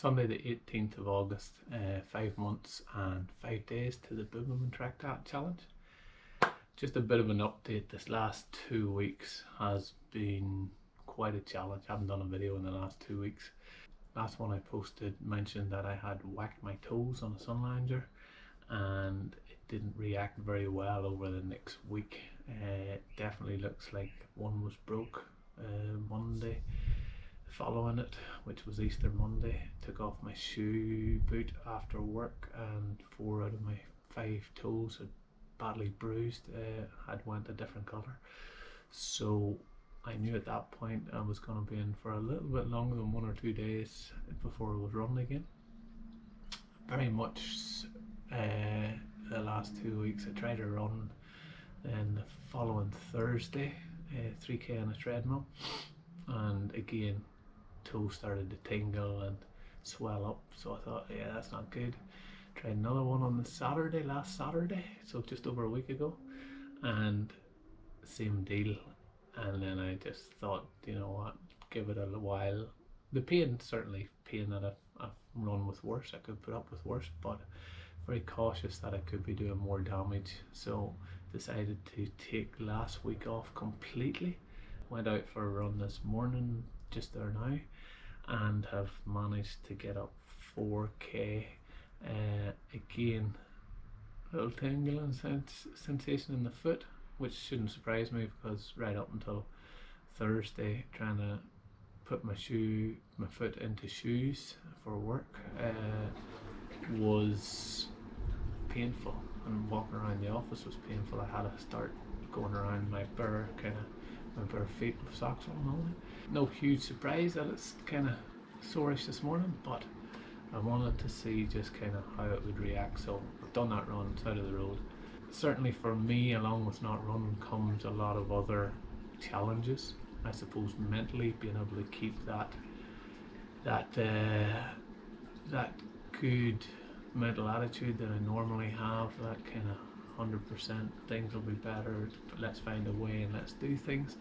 Sunday the 18th of August, 5 months and 5 days to the Bibbulmun Track Challenge. Just a bit of an update. This last 2 weeks has been quite a challenge. I haven't done a video in the last 2 weeks. Last one I posted mentioned that I had whacked my toes on a sun lounger and it didn't react very well over the next week. It definitely looks like one was broke Monday following it, which was Easter Monday. Took off my shoe boot after work and 4 out of my 5 toes had badly bruised, had went a different colour. So I knew at that point I was going to be in for a little bit longer than 1 or 2 days before I was running again. Very much the last 2 weeks I tried to run, and the following Thursday 3k on a treadmill, and again toes started to tingle and swell up, so I thought, yeah, that's not good. Tried another one on the last Saturday, so just over a week ago, and same deal. And then I just thought, you know what, give it a while. The pain, certainly pain that I've run with worse, I could put up with worse, but very cautious that I could be doing more damage, so decided to take last week off completely. Went out for a run this morning, just there now, and have managed to get up 4k. Again, a little tingling sensation in the foot, which shouldn't surprise me because right up until Thursday, trying to put my foot into shoes for work was painful, and walking around the office was painful. I had to start going around my bare feet with socks on and all that. No huge surprise that it's kind of soreish this morning, but I wanted to see just kind of how it would react. So I've done that run, it's out of the road. Certainly for me, along with not running, comes a lot of other challenges. I suppose mentally being able to keep that good mental attitude that I normally have, that kind of 100% things will be better, let's find a way and let's do things,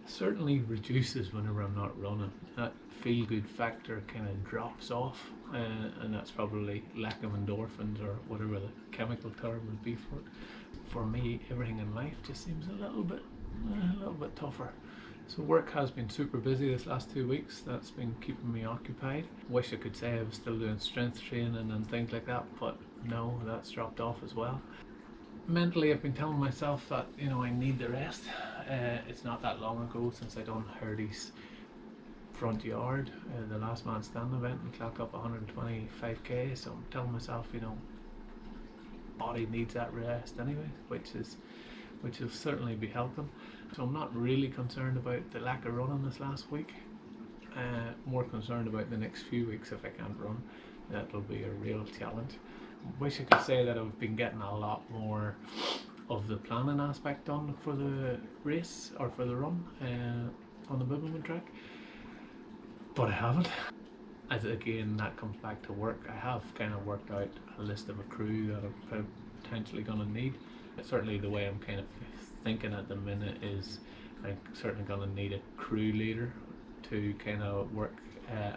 certainly reduces whenever I'm not running. That feel good factor kind of drops off, and that's probably lack of endorphins or whatever the chemical term would be for it. For me, everything in life just seems a little bit tougher. So work has been super busy this last 2 weeks. That's been keeping me occupied. Wish I could say I was still doing strength training and things like that, but no, that's dropped off as well. Mentally, I've been telling myself that, you know, I need the rest. It's not that long ago since I done Hardy's front yard, the last man standing event, and clocked up 125k. So I'm telling myself, you know, body needs that rest anyway, which will certainly be helping. So I'm not really concerned about the lack of running this last week. More concerned about the next few weeks. If I can't run, that'll be a real challenge. Wish I could say that I've been getting a lot more of the planning aspect done for the race or for the run on the Bibbulmun Track, but I haven't. As again, that comes back to work. I have kind of worked out a list of a crew that I'm potentially going to need. Certainly the way I'm kind of thinking at the minute is I'm certainly going to need a crew leader to kind of work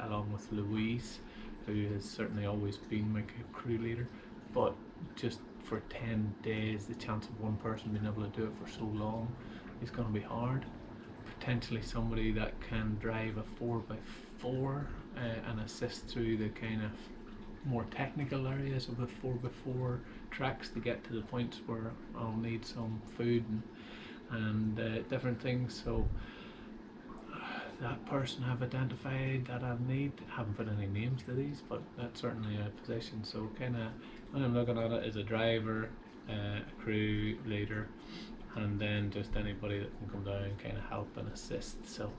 along with Louise, who has certainly always been my crew leader, but just for 10 days the chance of one person being able to do it for so long is going to be hard. Potentially somebody that can drive a 4x4 and assist through the kind of more technical areas of the 4x4 tracks to get to the points where I'll need some food and different things. So that person I've identified that I need. I haven't put any names to these, but that's certainly a position. So kind of when I'm looking at it as a driver, a crew leader, and then just anybody that can come down and kind of help and assist. So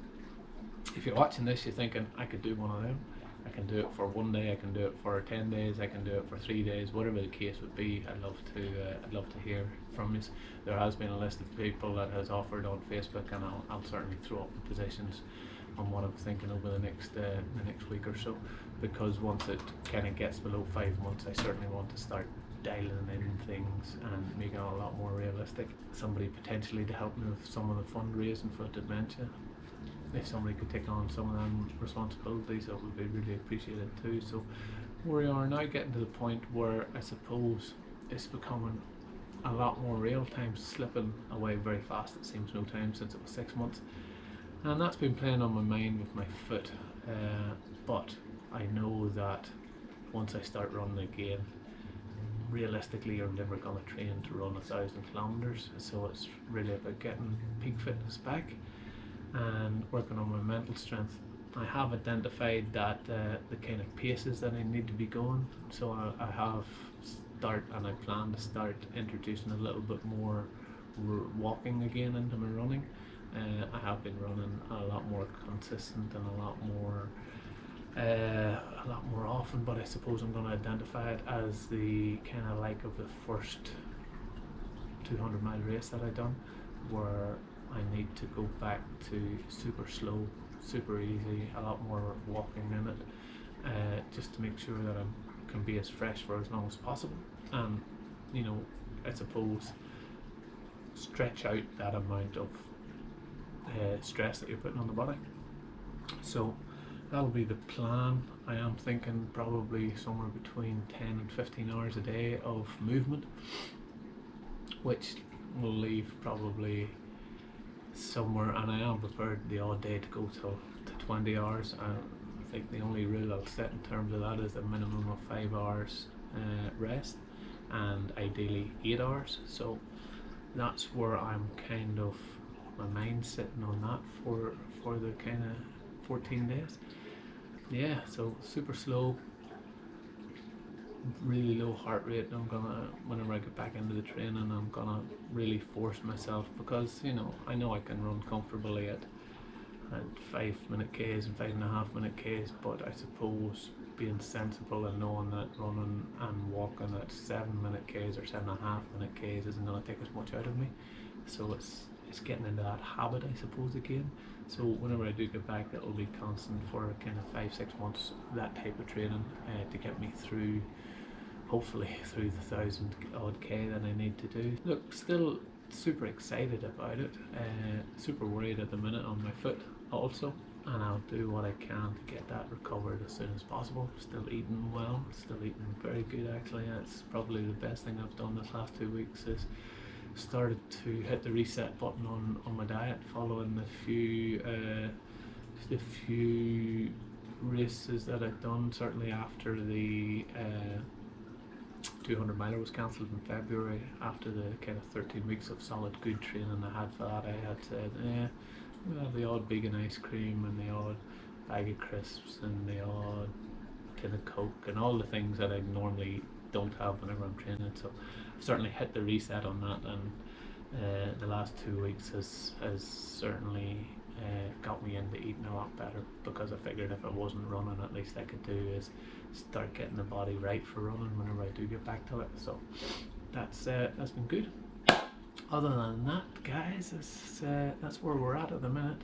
if you're watching this, you're thinking I could do one of them. I can do it for 1 day, I can do it for 10 days, I can do it for 3 days, whatever the case would be. I'd love to hear from you. There has been a list of people that has offered on Facebook, and I'll certainly throw up the positions on what I'm thinking over the next week or so, because once it kind of gets below 5 months, I certainly want to start dialing in things and making it a lot more realistic. Somebody potentially to help me with some of the fundraising for dementia. if somebody could take on some of them responsibilities, that would be really appreciated too. So we are now getting to the point where I suppose it's becoming a lot more real. Time slipping away very fast. It seems no time since it was 6 months, and that's been playing on my mind with my foot. But I know that once I start running again, realistically you're never going to train to run 1,000 kilometers. So it's really about getting peak fitness back and working on my mental strength. I have identified that the kind of paces that I need to be going. So I have and I plan to start introducing a little bit more walking again into my running. I have been running a lot more consistent and a lot more often, but I suppose I'm going to identify it as the kind of like of the first 200-mile race that I done, where I need to go back to super slow, super easy, a lot more walking in it, just to make sure that I can be as fresh for as long as possible, and I suppose stretch out that amount of stress that you're putting on the body. So that'll be the plan. I am thinking probably somewhere between 10 and 15 hours a day of movement, which will leave probably somewhere, and I am prepared the odd day to go to 20 hours. I think the only rule I'll set in terms of that is a minimum of 5 hours rest, and ideally 8 hours. So that's where I'm kind of, my mind's sitting on that for the kind of 14 days. Yeah, so super slow, really low heart rate. I'm gonna, whenever I get back into the training, I'm gonna really force myself, because I know I can run comfortably at 5-minute Ks and 5.5-minute Ks, but I suppose being sensible and knowing that running and walking at 7-minute Ks or 7.5-minute Ks isn't going to take as much out of me. So it's getting into that habit, I suppose, again. So whenever I do get back, it'll be constant for kind of 5-6 months, that type of training, to get me through, hopefully through the 1,000 odd K that I need to do. Look, still super excited about it, super worried at the minute on my foot also, and I'll do what I can to get that recovered as soon as possible. Still eating well, still eating very good actually. That's probably the best thing I've done this last 2 weeks, is started to hit the reset button on my diet, following the few races that I've done. Certainly after the 200 miler was cancelled in February, after the kind of 13 weeks of solid good training I had for that, I had said, we'll have the odd vegan ice cream and the odd bag of crisps and the odd tin of Coke and all the things that I normally don't have whenever I'm training. So I've certainly hit the reset on that, and the last 2 weeks has certainly got me into eating a lot better, because I figured if I wasn't running, at least I could do is start getting the body right for running whenever I do get back to it. So that's been good. Other than that, guys, that's where we're at the minute.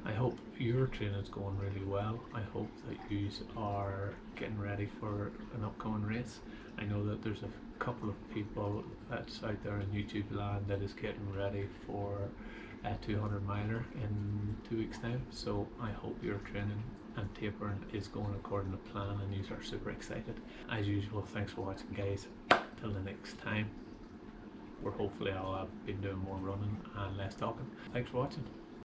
I hope your training's going really well. I hope that you are getting ready for an upcoming race. I know that there's a couple of people that's out there in YouTube land that is getting ready for a 200 miler in 2 weeks time. So I hope your training and tapering is going according to plan and you are super excited. As usual, thanks for watching, guys. Till the next time, where hopefully I'll have been doing more running and less talking. Thanks for watching.